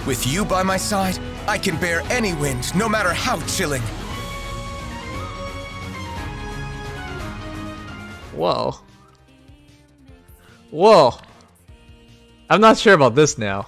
With you by my side, I can bear any wind, no matter how chilling. Whoa. Whoa. I'm not sure about this now.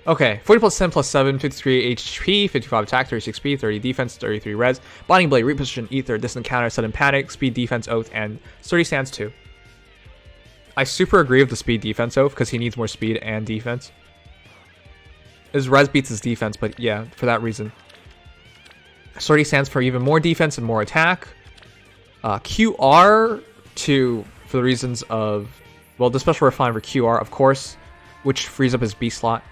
Okay, 40 plus 10 plus 7, 53 HP, 55 attack, 36 speed, 30 defense, 33 res, Blinding Blade, Reposition, Ether, Distant Counter, Sudden Panic, Speed Defense Oath, and Sturdy Stance 2. I super agree with the Speed Defense Oath because he needs more speed and defense. His res beats his defense, but yeah, for that reason. Sturdy Stance for even more defense and more attack. QR for the reasons of, well, the special refine for QR, of course, which frees up his B slot.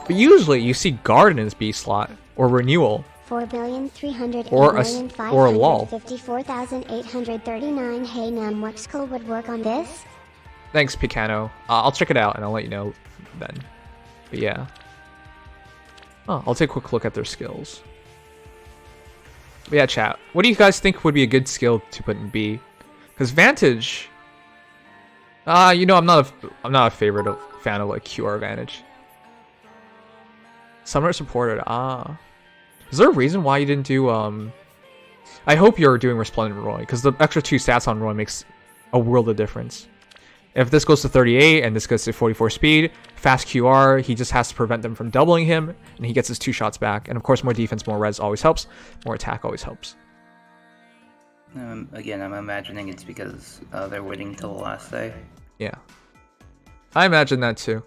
But usually you see guard in his B slot or renewal. 4,308,554,839. Hey Nam, what skill would work on this? Thanks, Picano. I'll check it out and I'll let you know then. But yeah. Oh, I'll take a quick look at their skills. But yeah, chat. What do you guys think would be a good skill to put in B? Because Vantage. You know, I'm not a fan of like QR Vantage. Summoner supported. Is there a reason why you didn't do I hope you're doing Resplendent Roy, because the extra 2 stats on Roy makes a world of difference. If this goes to 38 and this goes to 44 speed, fast QR, he just has to prevent them from doubling him, and he gets his 2 shots back. And of course, more defense, more res always helps. More attack always helps. Again, I'm imagining it's because they're waiting till the last day. Yeah. I imagine that too.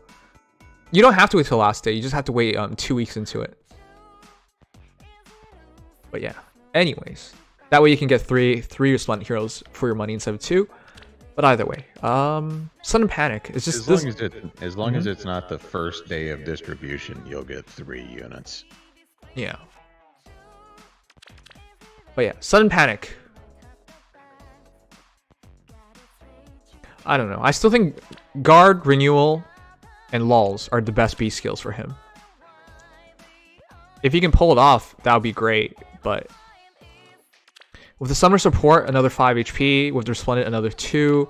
You don't have to wait till the last day. You just have to wait 2 weeks into it. But yeah. Anyways. That way you can get three Resplendent Heroes for your money instead of 2. But either way. Sudden Panic. It's just as long as it's not the first day of distribution, you'll get 3 units. Yeah. But yeah. Sudden Panic. I don't know. I still think Guard, Renewal, and lulls are the best B skills for him. If he can pull it off, that would be great, but with the summoner support, another 5 HP, with the Resplendent, another 2.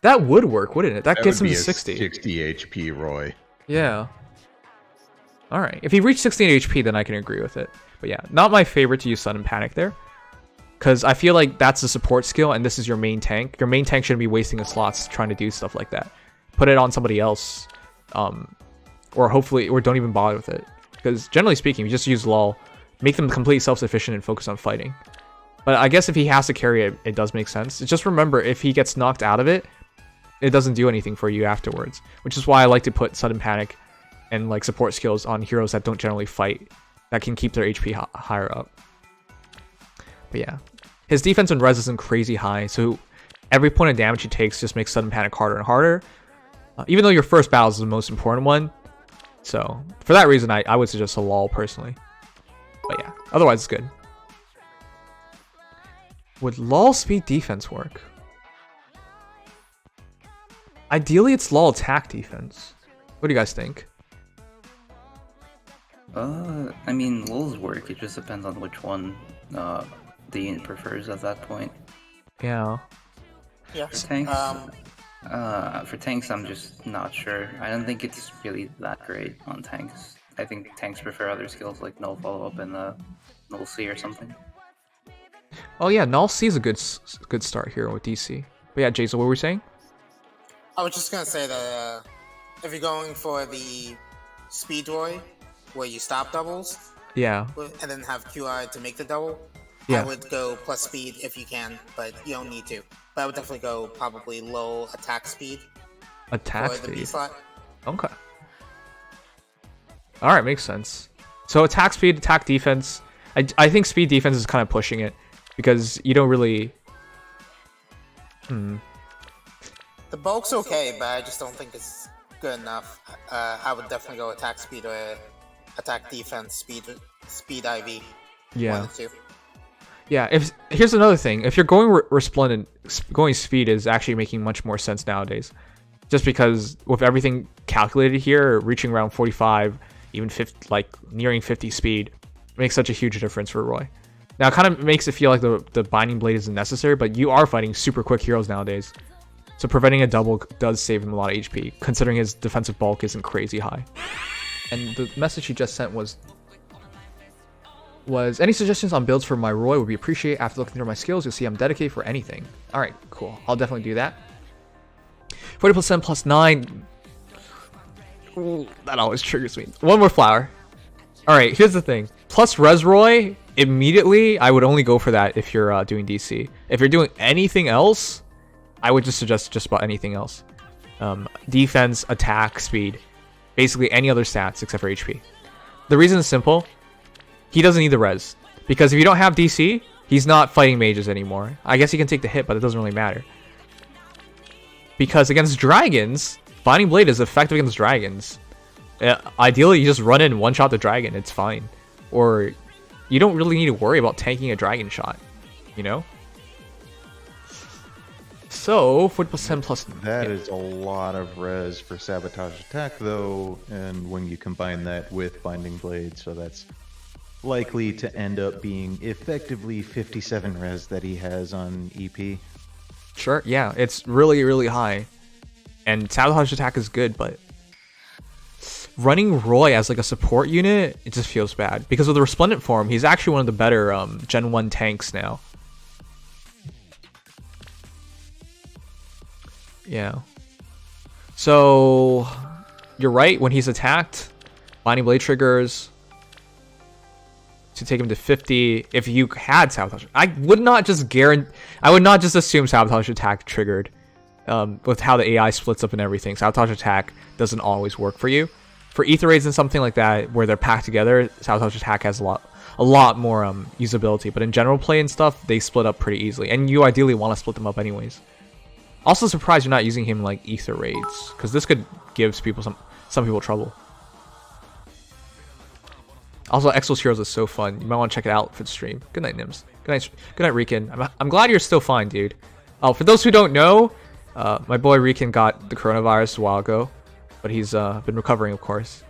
That would work, wouldn't it? That gets him to 60. 60 HP Roy. Yeah. Alright, if he reached 16 HP, then I can agree with it. But yeah, not my favorite to use Sudden Panic there. Because I feel like that's a support skill, and this is your main tank. Your main tank shouldn't be wasting his slots trying to do stuff like that. Put it on somebody else. Or hopefully, or don't even bother with it. Because generally speaking, you just use lull, make them completely self-sufficient and focus on fighting. But I guess if he has to carry it, it does make sense. Just remember, if he gets knocked out of it, it doesn't do anything for you afterwards. Which is why I like to put Sudden Panic and like support skills on heroes that don't generally fight, that can keep their HP higher up. But yeah, his defense and res isn't crazy high, so every point of damage he takes just makes Sudden Panic harder and harder. Even though your first battle is the most important one. So, for that reason, I would suggest a lull personally. But yeah, otherwise it's good. Would lull speed defense work? Ideally, it's lull attack defense. What do you guys think? I mean, lulls work. It just depends on which one the unit prefers at that point. Yeah. Yeah. For tanks, I'm just not sure. I don't think it's really that great on tanks. I think tanks prefer other skills like null follow-up and null C or something. Oh yeah, null C is a good start here with DC. But yeah, Jason, what were we saying? I was just gonna say that if you're going for the speed Roy, where you stop doubles, yeah, and then have QI to make the double, yeah, I would go plus speed if you can, but you don't need to. But I would definitely go probably low attack speed. Attack for the B speed. slot. Okay. All right, makes sense. So attack speed, attack defense. I think speed defense is kind of pushing it because you don't really. The bulk's okay, but I just don't think it's good enough. I would definitely go attack speed or attack defense speed IV. Yeah. One of the two. Yeah. Here's another thing. If you're going Resplendent, going speed is actually making much more sense nowadays. Just because with everything calculated here, reaching around 45, even 50, like nearing 50 speed, makes such a huge difference for Roy. Now, it kind of makes it feel like the Binding Blade isn't necessary, but you are fighting super quick heroes nowadays. So preventing a double does save him a lot of HP, considering his defensive bulk isn't crazy high. And the message he just sent was any suggestions on builds for my Roy would be appreciated. After looking through my skills, you'll see I'm dedicated for anything. Alright, cool. I'll definitely do that. 40% plus 9. Ooh, that always triggers me. One more flower. Alright, here's the thing. Plus Res Roy, immediately, I would only go for that if you're doing DC. If you're doing anything else, I would just suggest just about anything else. Defense, attack, speed. Basically any other stats except for HP. The reason is simple. He doesn't need the res. Because if you don't have DC, he's not fighting mages anymore. I guess he can take the hit, but it doesn't really matter. Because against dragons, Binding Blade is effective against dragons. Ideally, you just run in, one-shot the dragon. It's fine. Or you don't really need to worry about tanking a dragon shot. You know? So, 40% plus... That is a lot of res for Sabotage Attack, though, and when you combine that with Binding Blade, so that's likely to end up being effectively 57 res that he has on EP. Sure, yeah, it's really, really high. And Sabotage Attack is good, but... running Roy as like a support unit, it just feels bad. Because with the Resplendent form, he's actually one of the better Gen 1 tanks now. Yeah. So, you're right, when he's attacked, Binding Blade triggers to take him to 50. If you had Sabotage, I would not just assume Sabotage Attack triggered. With how the AI splits up and everything, Sabotage Attack doesn't always work for you. For Ether Raids and something like that, where they're packed together, Sabotage Attack has a lot more usability. But in general play and stuff, they split up pretty easily, and you ideally want to split them up anyways. Also surprised you're not using him like Ether Raids, because this could give some people trouble. Also, Exos Heroes is so fun. You might want to check it out for the stream. Good night, Nims. Good night, Riken. I'm glad you're still fine, dude. Oh, for those who don't know, my boy Riken got the coronavirus a while ago, but he's been recovering, of course.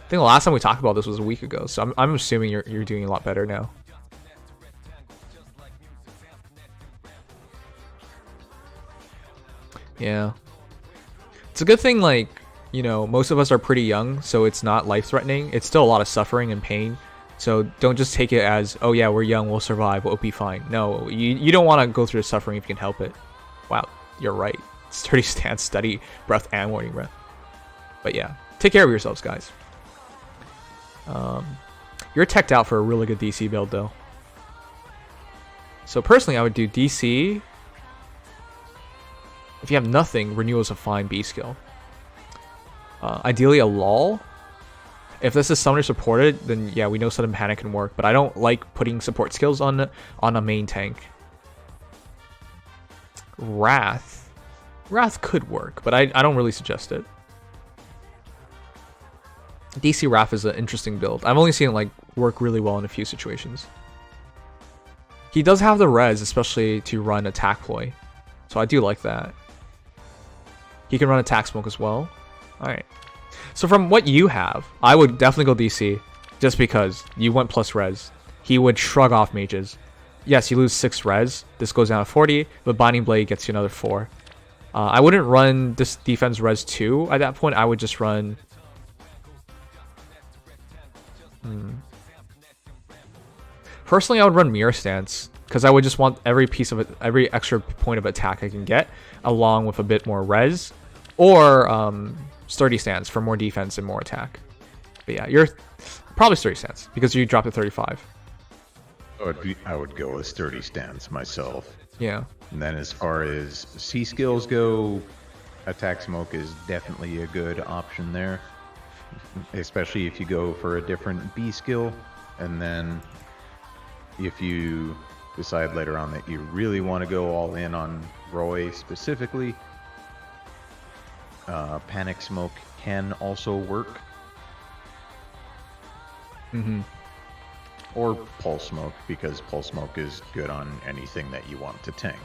I think the last time we talked about this was a week ago, so I'm assuming you're doing a lot better now. Yeah. It's a good thing, like, you know, most of us are pretty young, so it's not life-threatening. It's still a lot of suffering and pain. So don't just take it as, oh yeah, we're young, we'll survive, we'll be fine. No, you don't want to go through the suffering if you can help it. Wow, you're right. Sturdy stance, steady breath, and warning breath. But yeah, take care of yourselves, guys. You're teched out for a really good DC build, though. So personally, I would do DC. If you have nothing, Renewal is a fine B skill. Ideally a lull. If this is summoner supported, then yeah, we know Sudden Panic can work, but I don't like putting support skills on a main tank. Wrath could work, but I don't really suggest it. DC Wrath is an interesting build. I've only seen it like work really well in a few situations. He does have the res, especially to run attack ploy, so I do like that. He can run attack smoke as well. Alright. So from what you have, I would definitely go DC, just because you went plus res. He would shrug off mages. Yes, you lose 6 res. This goes down to 40, but Binding Blade gets you another 4. I wouldn't run this defense res 2 at that point. I would just run... Personally, I would run Mirror Stance, because I would just want every piece of it, every extra point of attack I can get, along with a bit more res, or Sturdy Stance for more defense and more attack. But yeah, you're probably Sturdy Stance, because you dropped to 35. I would go with Sturdy Stance myself. Yeah. And then as far as C skills go, Attack Smoke is definitely a good option there. Especially if you go for a different B skill. And then if you decide later on that you really want to go all in on Roy specifically, Panic Smoke can also work. Or Pulse Smoke, because Pulse Smoke is good on anything that you want to tank.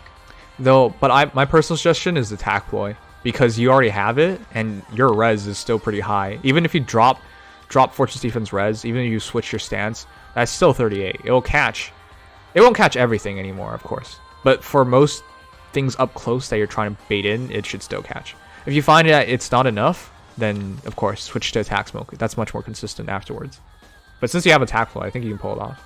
Though, but my personal suggestion is Attack Ploy, because you already have it, and your res is still pretty high. Even if you drop Fortress Defense res, even if you switch your stance, that's still 38. It won't catch everything anymore, of course. But for most things up close that you're trying to bait in, it should still catch. If you find that it's not enough, then of course switch to attack smoke. That's much more consistent afterwards. But since you have attack flow, I think you can pull it off.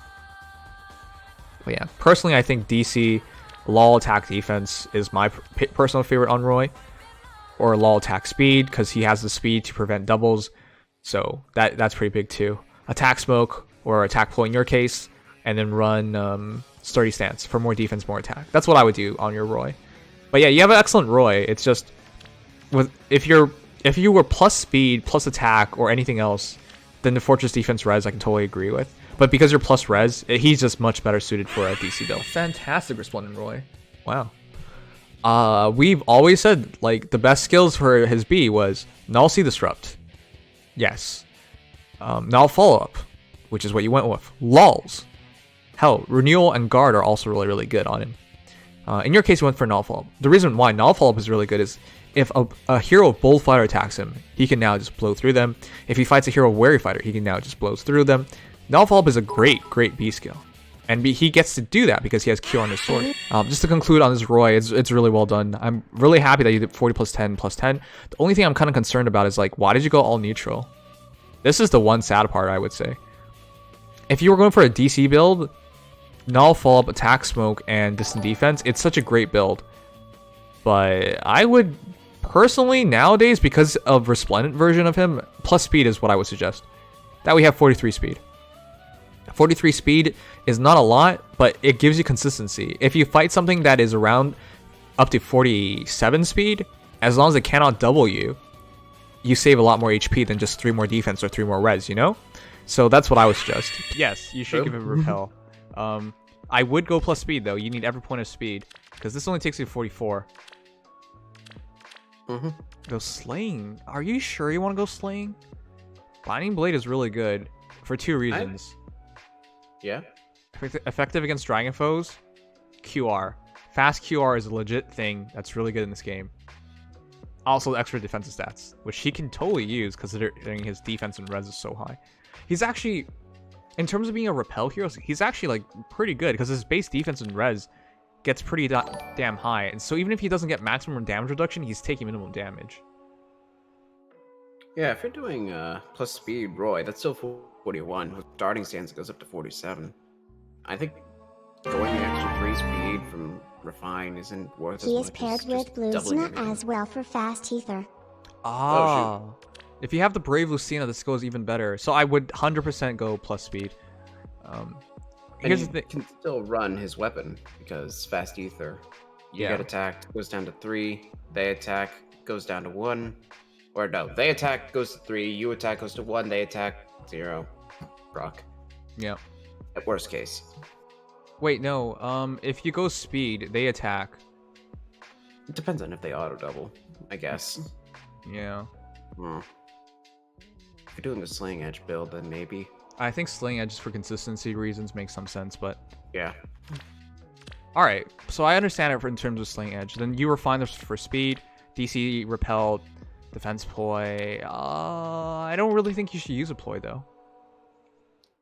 But yeah, personally I think DC LOL attack defense is my personal favorite on Roy, or LOL attack speed, because he has the speed to prevent doubles, so that's pretty big too. Attack smoke or attack flow in your case, and then run sturdy stance for more defense, more attack. That's what I would do on your Roy. But yeah, you have an excellent Roy. It's just if you were plus speed, plus attack, or anything else, then the Fortress Defense res I can totally agree with. But because you're plus res, he's just much better suited for a DC build. Fantastic Resplendent Roy. Wow. We've always said like the best skills for his B was Null Sea Disrupt. Yes. Null Follow Up, which is what you went with. Lulls. Hell, Renewal and Guard are also really, really good on him. In your case, you went for Null Follow Up. The reason why Null Follow Up is really good is if a hero Bold Fighter attacks him, he can now just blow through them. If he fights a hero Wary Fighter, he can now just blow through them. Null Follow Up is a great B skill. And he gets to do that because he has Q on his sword. Just to conclude on this Roy, it's really well done. I'm really happy that you did 40 plus 10 plus 10. The only thing I'm kind of concerned about is like, why did you go all neutral? This is the one sad part, I would say. If you were going for a DC build, Null Follow Up, Attack Smoke, and Distant Defense, it's such a great build. But I would personally, nowadays, because of Resplendent version of him, plus speed is what I would suggest. That we have 43 speed. 43 speed is not a lot, but it gives you consistency. If you fight something that is around up to 47 speed, as long as it cannot double you, you save a lot more HP than just 3 more defense or 3 more res, you know? So that's what I would suggest. Yes, you should give him repel. I would go plus speed though. You need every point of speed, because this only takes you to 44. Go slaying. Are you sure you want to go slaying? Binding Blade is really good for 2 reasons. Yeah. Effective against dragon foes. QR. Fast QR is a legit thing that's really good in this game. Also extra defensive stats, which he can totally use considering his defense and res is so high. He's actually, in terms of being a repel hero, he's actually like pretty good because his base defense and res gets pretty damn high. And so even if he doesn't get maximum damage reduction, he's taking minimum damage. Yeah, if you're doing plus speed Roy, that's still 41. With darting stance, it goes up to 47. I think going the extra 3 speed from Refine isn't worth as He much is paired as with just doubling Bluesna everything. as well for fast ether. Ah. If you have the Brave Lucina, this goes even better. So I would 100% go plus speed. Here's the thing. Can still run his weapon because fast ether. You get attacked, goes down to 3. They attack, goes down to 1. Or no, they attack, goes to 3. You attack, goes to 1. They attack, 0. Proc. Yeah. At worst case. Wait, no. If you go speed, they attack. It depends on if they auto double, I guess. Yeah. Hmm. If you're doing a Slaying Edge build, then maybe. I think Slaying Edge for consistency reasons makes some sense, but Yeah. alright. So I understand it in terms of Slaying Edge. Then you refine this for speed, DC repel, defense ploy. I don't really think you should use a ploy though.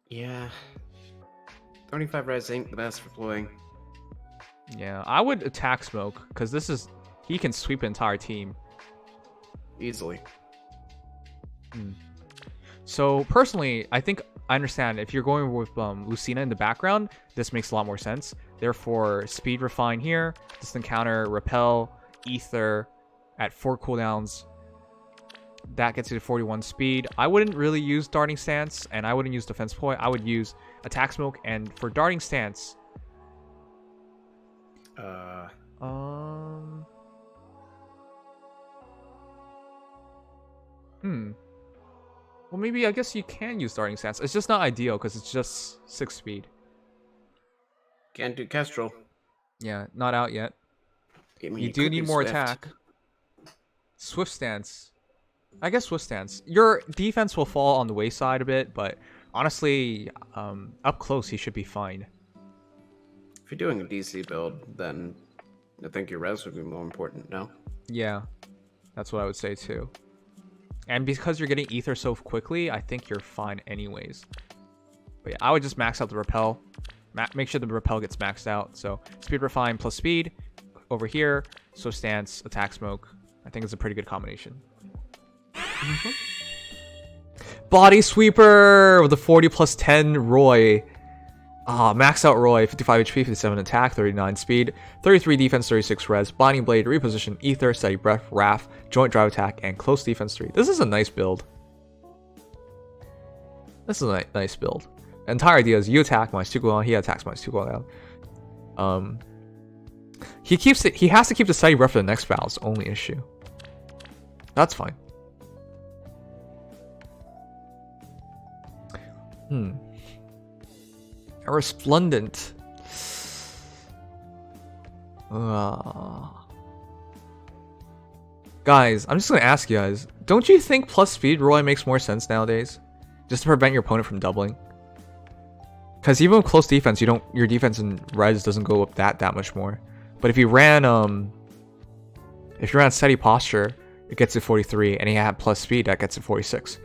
Yeah. 25 res ain't the best for ploying. Yeah, I would attack smoke because this is he can sweep an entire team. Easily. So personally, I think I understand if you're going with Lucina in the background, this makes a lot more sense. Therefore, speed refine here, distant counter, repel, ether at 4 cooldowns. That gets you to 41 speed. I wouldn't really use darting stance, and I wouldn't use defense ploy. I would use attack smoke, and for darting stance, well, maybe I guess you can use darting stance. It's just not ideal because it's just 6 speed. Can't do Kestrel. Yeah, not out yet. I mean, You do could need do more Swift. attack. Swift stance. I guess Swift stance. Your defense will fall on the wayside a bit, but honestly, up close he should be fine. If you're doing a DC build, then I think your res would be more important, no? Yeah, that's what I would say too. And because you're getting ether so quickly, I think you're fine anyways. But yeah, I would just max out the repel. Make sure the repel gets maxed out. So speed refine plus speed, over here, so stance, attack smoke. I think it's a pretty good combination. Body sweeper with a 40 plus 10 Roy. Max out Roy, 55 HP, 57 attack, 39 speed, 33 defense, 36 res, binding blade, reposition, ether, steady breath, wrath, joint drive attack, and close defense 3. This is a nice build. This is a nice build. The entire idea is you attack -2 cooldown, he attacks -2 cooldown. He has to keep the steady breath for the next battle. It's the only issue. That's fine. A Resplendent. Guys, I'm just gonna ask you guys, don't you think plus speed Roy makes more sense nowadays? Just to prevent your opponent from doubling? Because even with close defense, your defense in res doesn't go up that much more. But if you ran steady posture, it gets to 43, and he had plus speed, that gets to 46.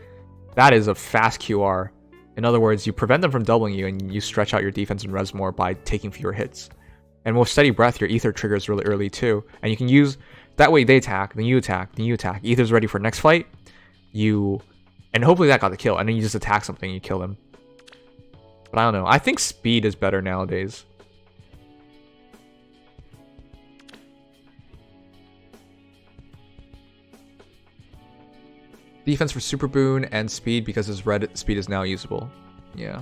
That is a fast QR. In other words, you prevent them from doubling you, and you stretch out your defense and res more by taking fewer hits. And with steady breath, your ether triggers really early too, and you can use that way. They attack, then you attack, then you attack. Ether's ready for next fight. And hopefully that got the kill, and then you just attack something and you kill them. But I don't know. I think speed is better nowadays. Defense for Super Boon and speed because his red speed is now usable. Yeah.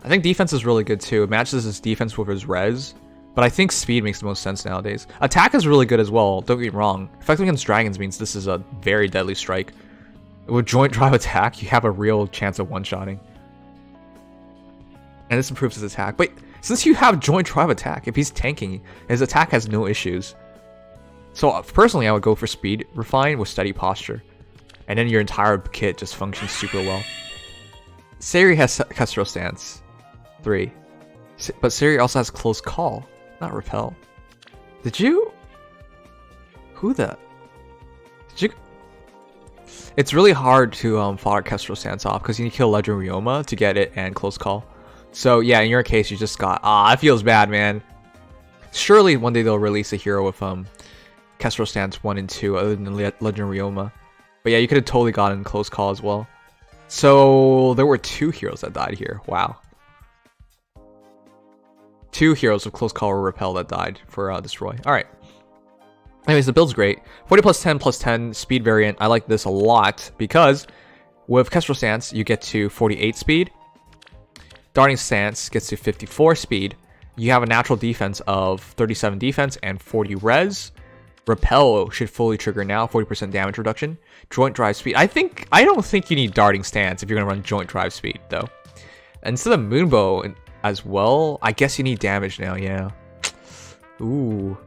I think defense is really good too. It matches his defense with his res. But I think speed makes the most sense nowadays. Attack is really good as well. Don't get me wrong. Effective against dragons means this is a very deadly strike. With joint drive attack, you have a real chance of one-shotting. And this improves his attack. But since you have joint drive attack, if he's tanking, his attack has no issues. So personally, I would go for speed refine with steady posture. And then your entire kit just functions super well. Sari has Kestrel Stance 3. But Sari also has Close Call, not Repel. Did you? Who the? Did you? It's really hard to fodder Kestrel Stance off because you need to kill Legend Ryoma to get it and Close Call. So yeah, in your case, you just got... it feels bad, man. Surely one day they'll release a hero with Kestrel Stance 1 and 2 other than Legend Ryoma. But yeah, you could have totally gotten Close Call as well. So there were 2 heroes that died here. Wow. 2 heroes with Close Call or Repel that died for this Roy. Alright. Anyways, the build's great. 40 plus 10 plus 10 speed variant. I like this a lot because with Kestrel Stance, you get to 48 speed. Darting Stance gets to 54 speed. You have a natural defense of 37 defense and 40 res. Repel should fully trigger now, 40% damage reduction. Joint drive speed. I don't think you need Darting Stance if you're gonna run joint drive speed though. Instead of Moonbow as well, I guess you need damage now, yeah. Ooh.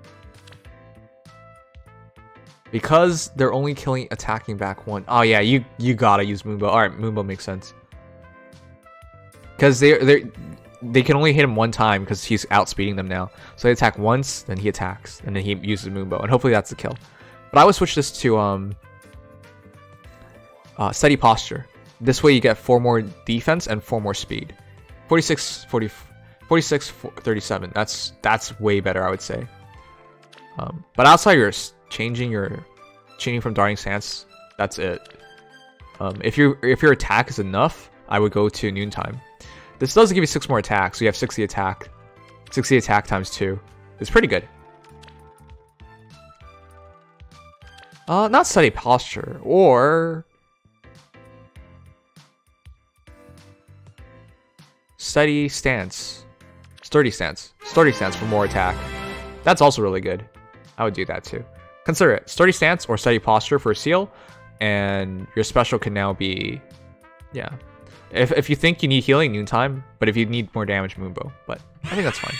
Because they're only killing attacking back 1. Oh yeah, you gotta use Moonbow. Alright, Moonbow makes sense. Because they can only hit him 1 time because he's outspeeding them now. So they attack once, then he attacks, and then he uses Moonbow, and hopefully that's the kill. But I would switch this to steady posture. This way you get 4 more defense and 4 more speed. 46, 37. That's way better, I would say. But outside your changing from Darting Stance, that's it. If your attack is enough, I would go to Noontime. This does give you 6 more attacks, so you have 60 attack. 60 attack times 2. It's pretty good. Not steady posture, or steady stance. Sturdy stance. Sturdy stance for more attack. That's also really good. I would do that too. Consider it. Sturdy stance or steady posture for a seal, and your special can now be, yeah. If you think you need healing, Noontime, but if you need more damage, Moonbow. But I think that's fine.